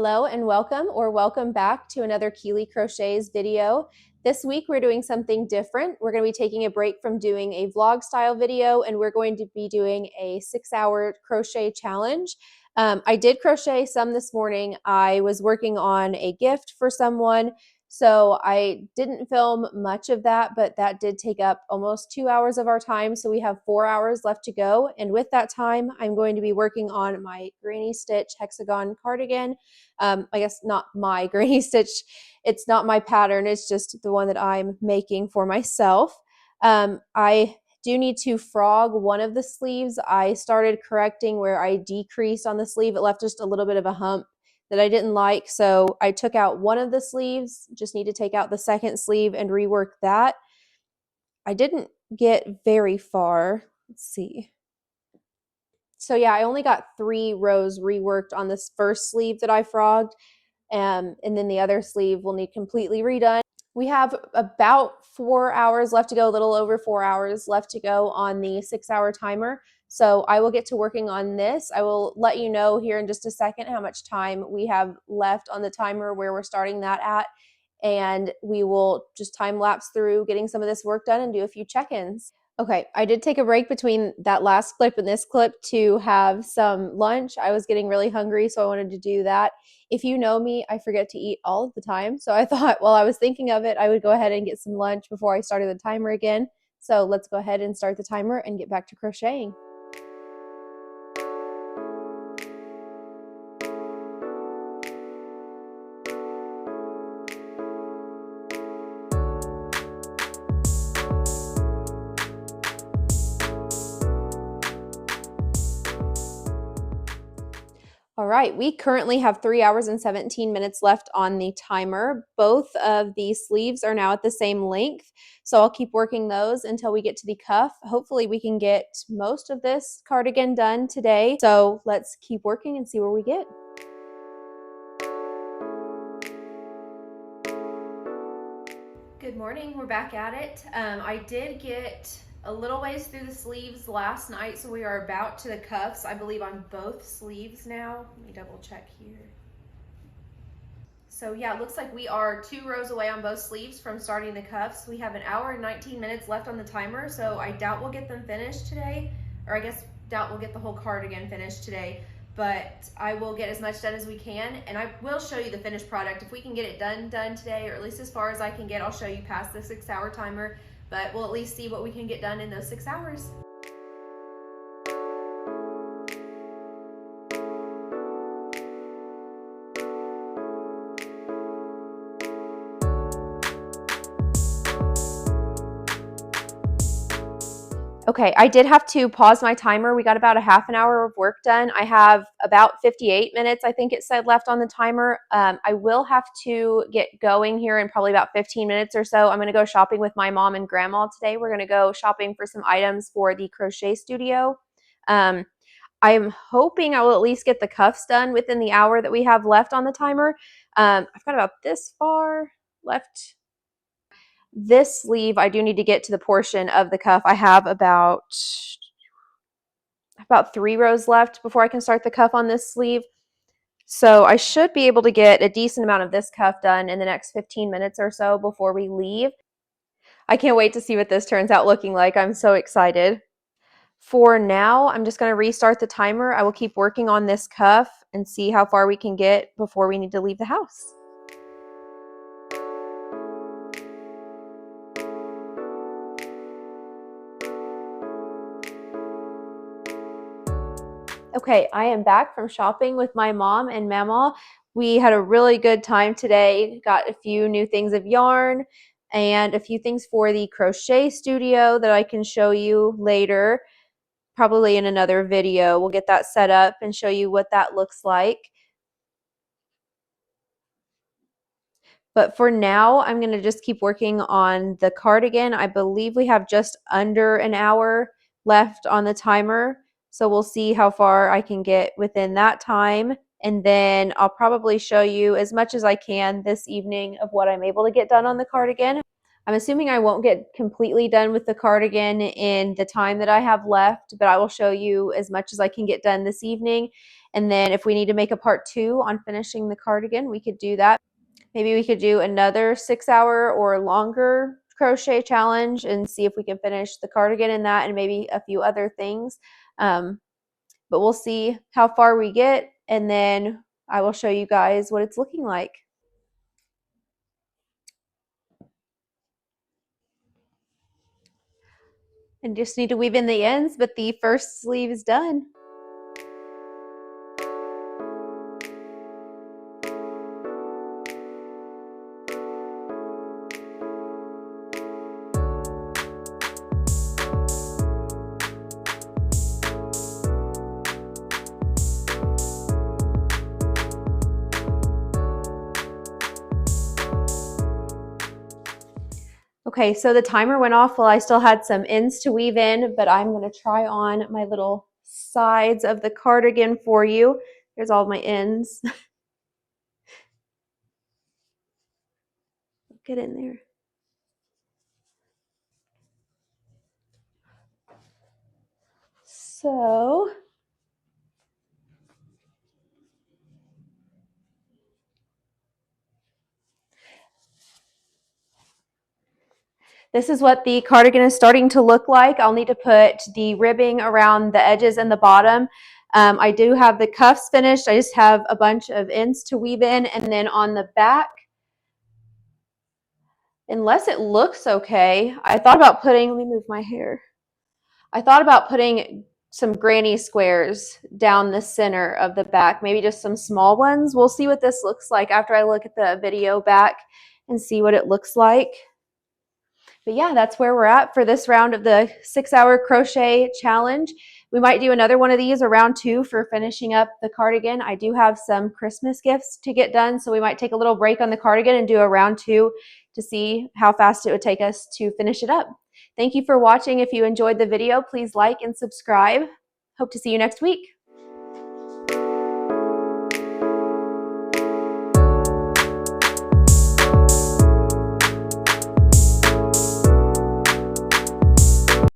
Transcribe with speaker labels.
Speaker 1: Hello and welcome back to another Keely Crochets video. This week we're doing something different. We're going to be taking a break from doing a vlog style video and we're going to be doing a 6-hour crochet challenge. I did crochet some this morning. I was working on a gift for someone, so I didn't film much of that, but that did take up almost 2 hours of our time. So we have 4 hours left to go. And with that time, I'm going to be working on my granny stitch hexagon cardigan. I guess not my granny stitch. It's not my pattern. It's just the one that I'm making for myself. I do need to frog one of the sleeves. I started correcting where I decreased on the sleeve. It left just a little bit of a hump that I didn't like. So I took out one of the sleeves, just need to take out the second sleeve and rework that. I didn't get very far. Let's see. So yeah, I only got 3 rows reworked on this first sleeve that I frogged. And then the other sleeve will need completely redone. We have about 4 hours left to go, a little over 4 hours left to go on the 6-hour timer. So I will get to working on this. I will let you know here in just a second how much time we have left on the timer, where we're starting that at. And we will just time lapse through getting some of this work done and do a few check-ins. Okay, I did take a break between that last clip and this clip to have some lunch. I was getting really hungry, so I wanted to do that. If you know me, I forget to eat all of the time. So I thought while I was thinking of it, I would go ahead and get some lunch before I started the timer again. So let's go ahead and start the timer and get back to crocheting. All right, we currently have 3 hours and 17 minutes left on the timer. Both of the sleeves are now at the same length, so I'll keep working those until we get to the cuff. Hopefully we can get most of this cardigan done today, so let's keep working and see where we get. Good morning, we're back at it. I did get a little ways through the sleeves last night, so we are about to the cuffs, I believe, on both sleeves now. Let me double check here. So yeah, it looks like we are 2 rows away on both sleeves from starting the cuffs. We have 1 hour and 19 minutes left on the timer, so I doubt we'll get them finished today, or I guess doubt we'll get the whole cardigan finished today, but I will get as much done as we can, and I will show you the finished product. If we can get it done today, or at least as far as I can get, I'll show you past the 6-hour timer, but we'll at least see what we can get done in those 6 hours. Okay, I did have to pause my timer. We got about a half an hour of work done. I have about 58 minutes, I think it said, left on the timer. I will have to get going here in probably about 15 minutes or so. I'm going to go shopping with my mom and grandma today. We're going to go shopping for some items for the crochet studio. I am hoping I will at least get the cuffs done within the hour that we have left on the timer. I've got about this far left. This sleeve, I do need to get to the portion of the cuff. I have about 3 rows left before I can start the cuff on this sleeve. So I should be able to get a decent amount of this cuff done in the next 15 minutes or so before we leave. I can't wait to see what this turns out looking like. I'm so excited. For now, I'm just going to restart the timer. I will keep working on this cuff and see how far we can get before we need to leave the house. Okay, I am back from shopping with my mom and Mama. We had a really good time today. Got a few new things of yarn and a few things for the crochet studio that I can show you later, probably in another video. We'll get that set up and show you what that looks like. But for now, I'm going to just keep working on the cardigan. I believe we have just under an hour left on the timer. So we'll see how far I can get within that time. And then I'll probably show you as much as I can this evening of what I'm able to get done on the cardigan. I'm assuming I won't get completely done with the cardigan in the time that I have left, but I will show you as much as I can get done this evening. And then if we need to make a part 2 on finishing the cardigan, we could do that. Maybe we could do another 6-hour or longer crochet challenge and see if we can finish the cardigan in that and maybe a few other things. But we'll see how far we get, and then I will show you guys what it's looking like. And just need to weave in the ends, but the first sleeve is done. Okay, so the timer went off while I still had some ends to weave in, but I'm going to try on my little sides of the cardigan for you. Here's all my ends. Get in there. So this is what the cardigan is starting to look like. I'll need to put the ribbing around the edges and the bottom. I do have the cuffs finished. I just have a bunch of ends to weave in, and then on the back, unless it looks okay, I thought about putting, let me move my hair. I thought about putting some granny squares down the center of the back, maybe just some small ones. We'll see what this looks like after I look at the video back and see what it looks like. But yeah, that's where we're at for this round of the 6-hour crochet challenge. We might do another one of these, a round 2 for finishing up the cardigan. I do have some Christmas gifts to get done, so we might take a little break on the cardigan and do a round 2 to see how fast it would take us to finish it up. Thank you for watching. If you enjoyed the video, please like and subscribe. Hope to see you next week.